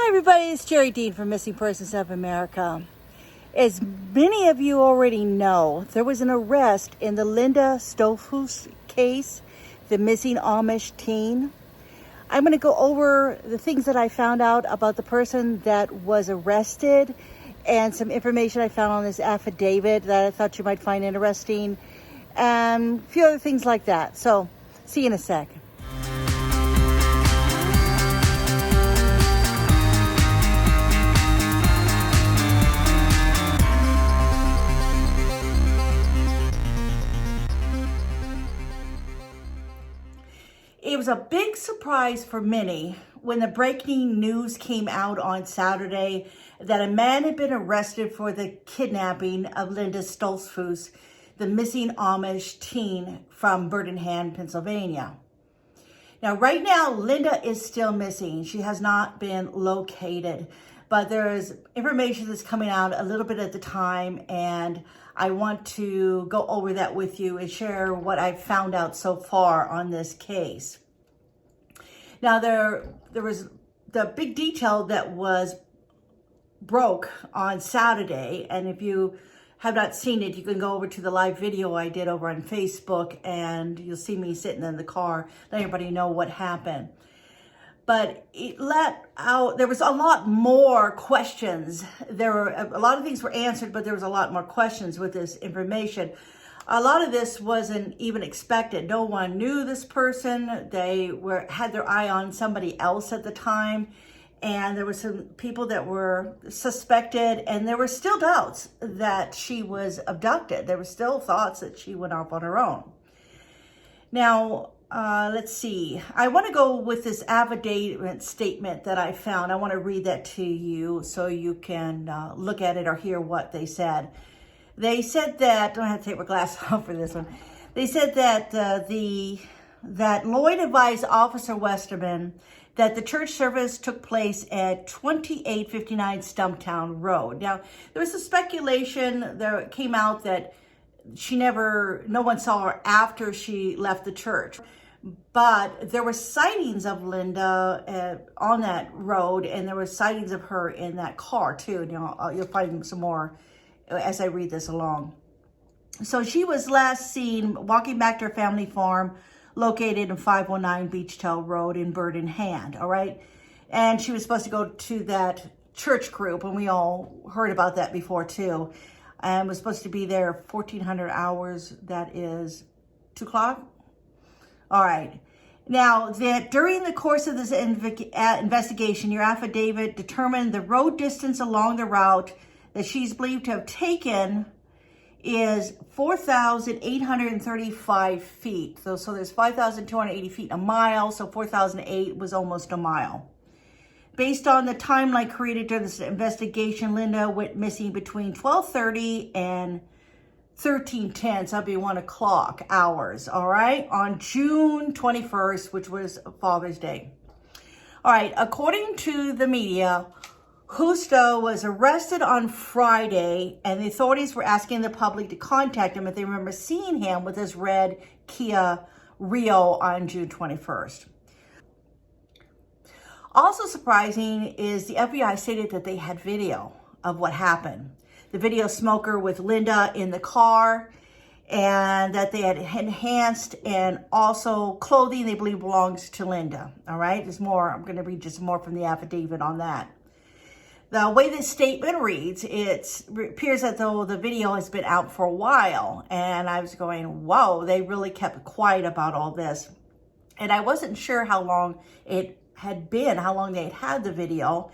Everybody, it's Jerrie Dean from Missing Persons of America. As many of you already know, there was an arrest in the Linda Stoltzfoos case, the missing Amish teen. I'm going to go over the things that I found out about the person that was arrested and some information I found on this affidavit that I thought you might find interesting and a few other things like that. So, see you in a sec. It was a big surprise for many when the breaking news came out on Saturday that a man had been arrested for the kidnapping of Linda Stoltzfoos, the missing Amish teen from Birmingham, Pennsylvania. Now, right now, Linda is still missing. She has not been located, but there's information that's coming out a little bit at the time, and I want to go over that with you and share what I've found out so far on this case. Now, there was the big detail that was broke on Saturday, and if you have not seen it, you can go over to the live video I did over on Facebook, and you'll see me sitting in the car, letting everybody know what happened. But it let out, there was a lot more questions. There were, a lot of things were answered, but there was a lot more questions with this information. A lot of this wasn't even expected. No one knew this person. They had their eye on somebody else at the time. And there were some people that were suspected, and there were still doubts that she was abducted. There were still thoughts that she went off on her own. Now, let's see. I want to go with this affidavit statement that I found. I want to read that to you so you can look at it or hear what they said. They said that, I have to take my glasses off for this one. They said that that Lloyd advised Officer Westerman that the church service took place at 2859 Stumptown Road. Now, there was a speculation that came out that no one saw her after she left the church. But there were sightings of Linda on that road, and there were sightings of her in that car too. And you'll find some more as I read this along. So she was last seen walking back to her family farm located in 519 Beachtail Road in Birmingham, all right? And she was supposed to go to that church group, and we all heard about that before too, and was supposed to be there 1,400 hours, that is 2 o'clock? All right. Now, that during the course of this investigation, your affidavit determined the road distance along the route that she's believed to have taken is 4,835 feet. So there's 5,280 feet a mile, so 4,008 was almost a mile. Based on the timeline created during this investigation, Linda went missing between 12:30 and 13:10, so that'd be 1 o'clock hours, all right, on June 21st, which was Father's Day. All right, according to the media, Justo was arrested on Friday, and the authorities were asking the public to contact him if they remember seeing him with his red Kia Rio on June 21st. Also surprising is the FBI stated that they had video of what happened. The video smoker with Linda in the car, and that they had enhanced and also clothing they believe belongs to Linda. All right, there's more. I'm going to read just more from the affidavit on that. The way this statement reads, it appears as though the video has been out for a while. And I was going, whoa, they really kept quiet about all this. And I wasn't sure how long it had been, how long they had had the video.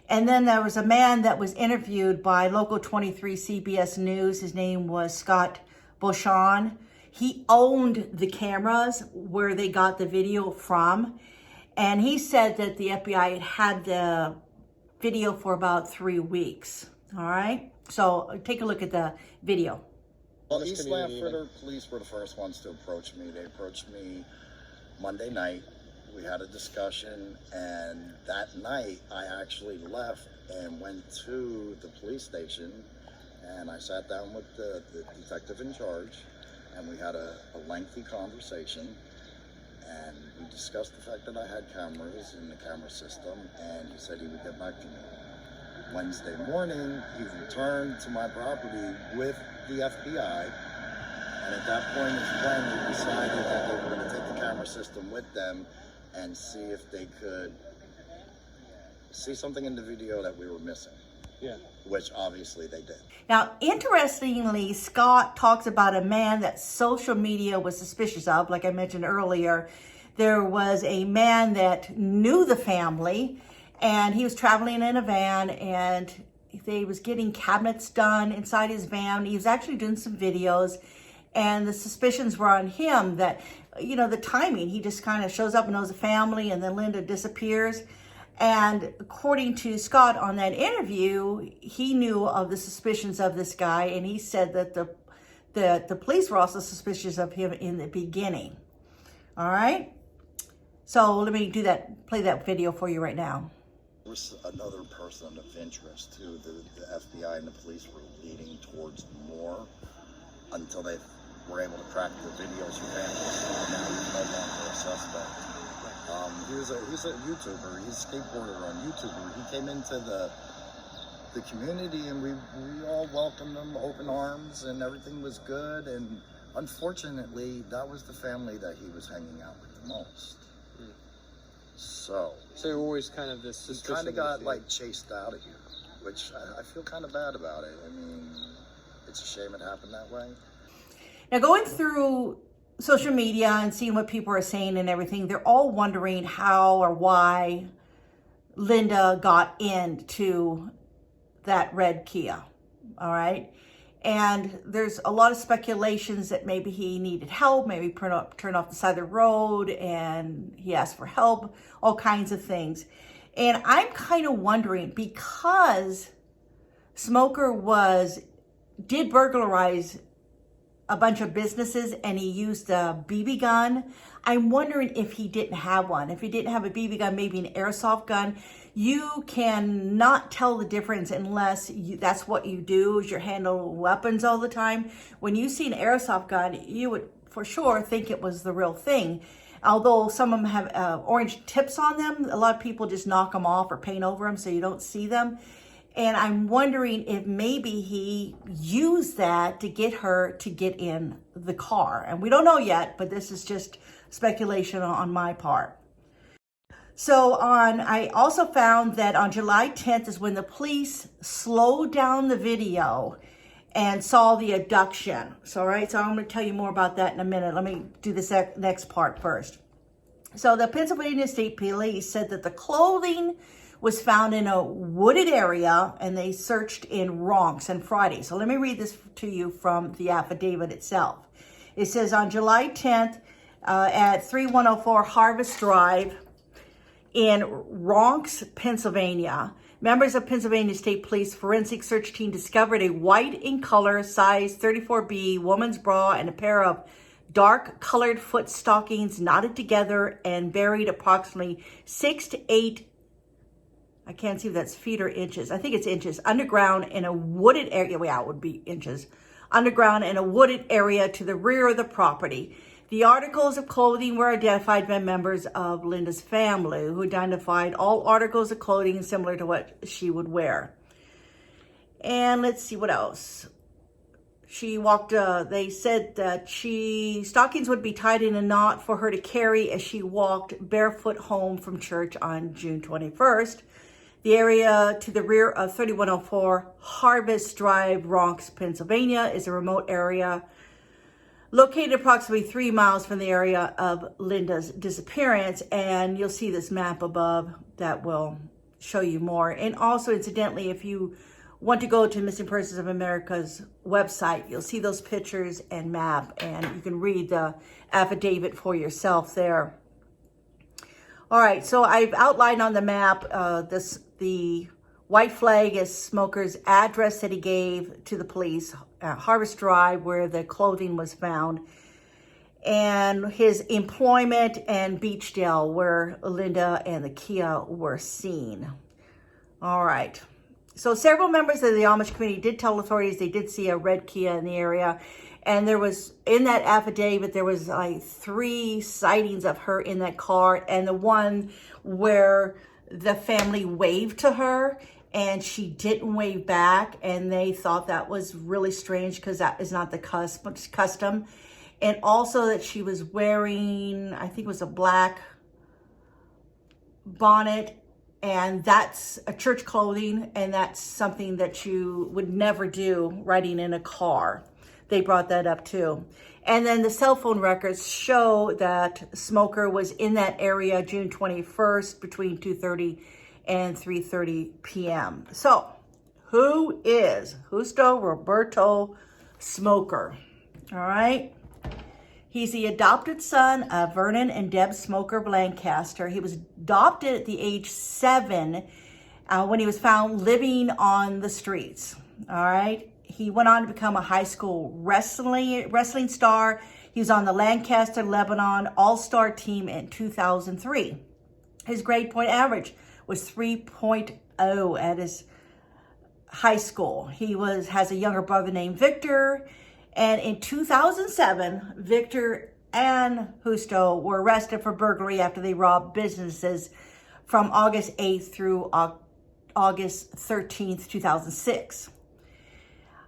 And then there was a man that was interviewed by Local 23 CBS News. His name was Scott Beauchamp. He owned the cameras where they got the video from. And he said that the FBI had the video for about 3 weeks. All right, so take a look at the video. Well, East Lanford police were the first ones to approach me. They approached me Monday night. We had a discussion, and that night I actually left and went to the police station, and I sat down with the detective in charge, and we had a lengthy conversation. And we discussed the fact that I had cameras in the camera system, and he said he would get back to me. Wednesday morning, he returned to my property with the FBI, and at that point is when we decided that they were going to take the camera system with them and see if they could see something in the video that we were missing. Yeah. Which obviously they did. Now, interestingly, Scott talks about a man that social media was suspicious of. Like I mentioned earlier, there was a man that knew the family, and he was traveling in a van, and he was getting cabinets done inside his van. He was actually doing some videos, and the suspicions were on him that, you know, the timing. He just kind of shows up and knows the family, and then Linda disappears. And according to Scott on that interview, he knew of the suspicions of this guy, and he said that the police were also suspicious of him in the beginning. All right? So let me play that video for you right now. There was another person of interest too. The FBI and the police were leaning towards more until they were able to crack the videos from families. Now he's no longer a suspect. He's a YouTuber. He's a skateboarder on YouTuber. He came into the community, and we all welcomed him open arms, and everything was good. And unfortunately, that was the family that he was hanging out with the most. So you're always kind of this suspicion. He kind of got like chased out of here, which I feel kind of bad about it. I mean, it's a shame it happened that way. Now, going through social media and seeing what people are saying and everything, they're all wondering how or why Linda got into that red Kia. All right. And there's a lot of speculations that maybe he needed help, maybe turn off the side of the road, and he asked for help, all kinds of things. And I'm kind of wondering, because Smoker did burglarize a bunch of businesses and he used a BB gun, I'm wondering if he didn't have one. If he didn't have a BB gun, maybe an airsoft gun. You cannot tell the difference unless that's what you do, is you handle weapons all the time. When you see an airsoft gun, you would for sure think it was the real thing. Although some of them have orange tips on them, a lot of people just knock them off or paint over them so you don't see them. And I'm wondering if maybe he used that to get her to get in the car. And we don't know yet, but this is just speculation on my part. So I also found that on July 10th is when the police slowed down the video and saw the abduction. So, all right, so I'm going to tell you more about that in a minute. Let me do this next part first. So the Pennsylvania State Police said that the clothing was found in a wooded area, and they searched in Ronks on Friday. So let me read this to you from the affidavit itself. It says on July 10th at 3104 Harvest Drive in Ronks, Pennsylvania, members of Pennsylvania State Police forensic search team discovered a white in color, size 34B woman's bra and a pair of dark colored foot stockings knotted together and buried approximately 6 to 8, I can't see if that's feet or inches. I think it's inches, underground in a wooded area. Well, it would be inches. Underground in a wooded area to the rear of the property. The articles of clothing were identified by members of Linda's family, who identified all articles of clothing similar to what she would wear. And let's see what else. She walked, they said that stockings would be tied in a knot for her to carry as she walked barefoot home from church on June 21st. The area to the rear of 3104 Harvest Drive, Ronks, Pennsylvania, is a remote area located approximately 3 miles from the area of Linda's disappearance. And you'll see this map above that will show you more. And also, incidentally, if you want to go to Missing Persons of America's website, you'll see those pictures and map, and you can read the affidavit for yourself there. All right, so I've outlined on the map the white flag is Smoker's address that he gave to the police, Harvest Drive, where the clothing was found, and his employment and Beachdale, where Linda and the Kia were seen. All right. So several members of the Amish community did tell authorities they did see a red Kia in the area, And there was, in that affidavit, there was like 3 sightings of her in that car, and the one where the family waved to her and she didn't wave back, and they thought that was really strange because that is not the custom. And also that she was wearing, I think it was a black bonnet, and that's a church clothing, and that's something that you would never do riding in a car. They brought that up too. And then the cell phone records show that Smoker was in that area June 21st between 2:30 and 3:30 p.m. So, who is Justo Roberto Smoker? All right. He's the adopted son of Vernon and Deb Smoker Lancaster. He was adopted at the age 7 when he was found living on the streets. All right. He went on to become a high school wrestling star. He was on the Lancaster, Lebanon All-Star team in 2003. His grade point average was 3.0 at his high school. He has a younger brother named Victor. And in 2007, Victor and Justo were arrested for burglary after they robbed businesses from August 8th through August 13th, 2006.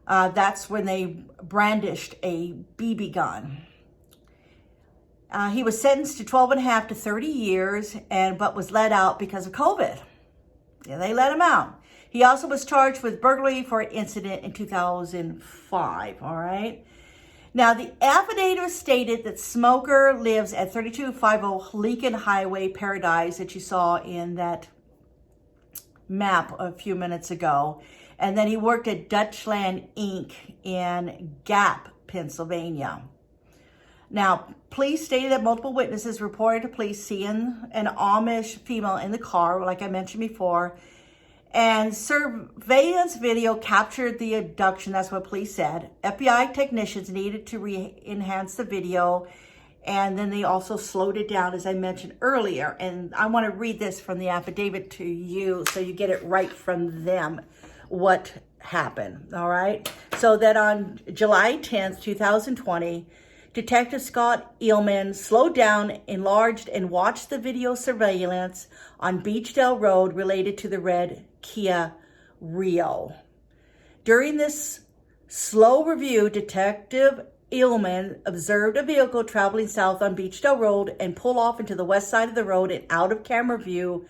That's when they brandished a BB gun. He was sentenced to 12.5 to 30 years, but was let out because of COVID. Yeah, they let him out. He also was charged with burglary for an incident in 2005, all right? Now, the affidavit stated that Smoker lives at 3250 Lincoln Highway, Paradise, that you saw in that map a few minutes ago. And then he worked at Dutchland Inc. in Gap, Pennsylvania. Now, police stated that multiple witnesses reported to police seeing an Amish female in the car, like I mentioned before. And surveillance video captured the abduction. That's what police said. FBI technicians needed to enhance the video. And then they also slowed it down, as I mentioned earlier. And I want to read this from the affidavit to you so you get it right from them, what happened, all right? So that on July 10th, 2020, Detective Scott Eelman slowed down, enlarged, and watched the video surveillance on Beachdale Road related to the red Kia Rio. During this slow review, Detective Eelman observed a vehicle traveling south on Beachdale Road and pull off into the west side of the road and out of camera view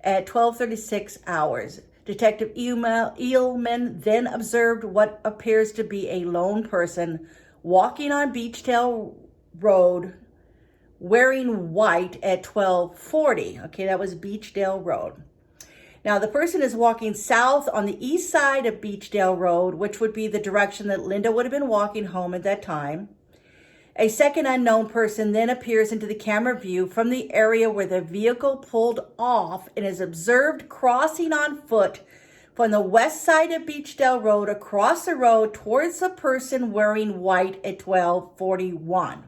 at 12:36 hours. Detective Eelman then observed what appears to be a lone person walking on Beachdale Road wearing white at 12:40. Okay, that was Beachdale Road. Now, the person is walking south on the east side of Beachdale Road, which would be the direction that Linda would have been walking home at that time. A second unknown person then appears into the camera view from the area where the vehicle pulled off and is observed crossing on foot from the west side of Beachdale Road across the road towards the person wearing white at 12:41.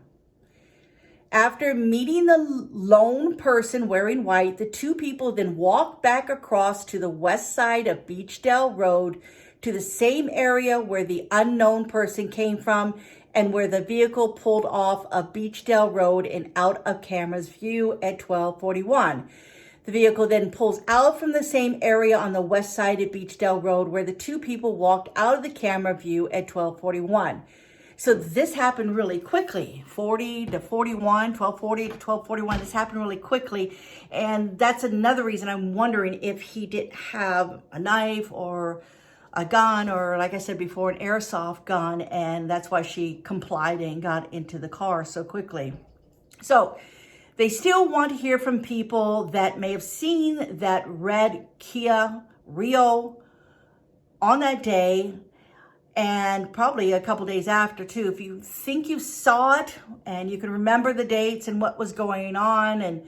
After meeting the lone person wearing white, the two people then walked back across to the west side of Beachdale Road to the same area where the unknown person came from and where the vehicle pulled off of Beachdale Road and out of camera's view at 12:41. The vehicle then pulls out from the same area on the west side of Beachdale Road where the two people walked out of the camera view at 12:41. So this happened really quickly, 40 to 41, 1240 to 1241. This happened really quickly. And that's another reason I'm wondering if he didn't have a knife or a gun or, like I said before, an airsoft gun. And that's why she complied and got into the car so quickly. So they still want to hear from people that may have seen that red Kia Rio on that day, and probably a couple days after too. If you think you saw it and you can remember the dates and what was going on, and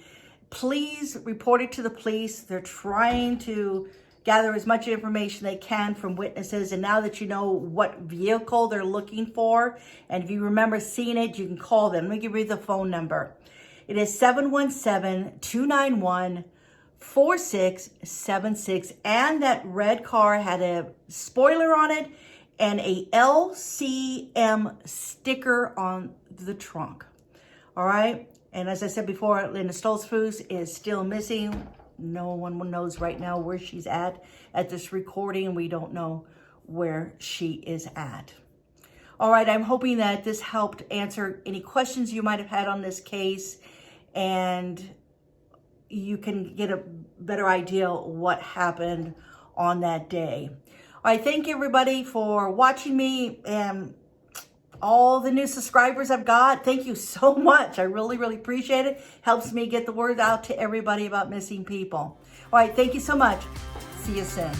please report it to the police. They're trying to gather as much information they can from witnesses. And now that you know what vehicle they're looking for, and if you remember seeing it, you can call them. Let me give you the phone number. It is 717-291-4676. And that red car had a spoiler on it and a LCM sticker on the trunk. All right. And as I said before, Linda Stoltzfoos is still missing. No one knows right now where she's at this recording. We don't know where she is at. All right. I'm hoping that this helped answer any questions you might have had on this case, and you can get a better idea what happened on that day. All right. Thank you, everybody, for watching me, and all the new subscribers I've got. Thank you so much. I really, really appreciate it. Helps me get the word out to everybody about missing people. All right. Thank you so much. See you soon.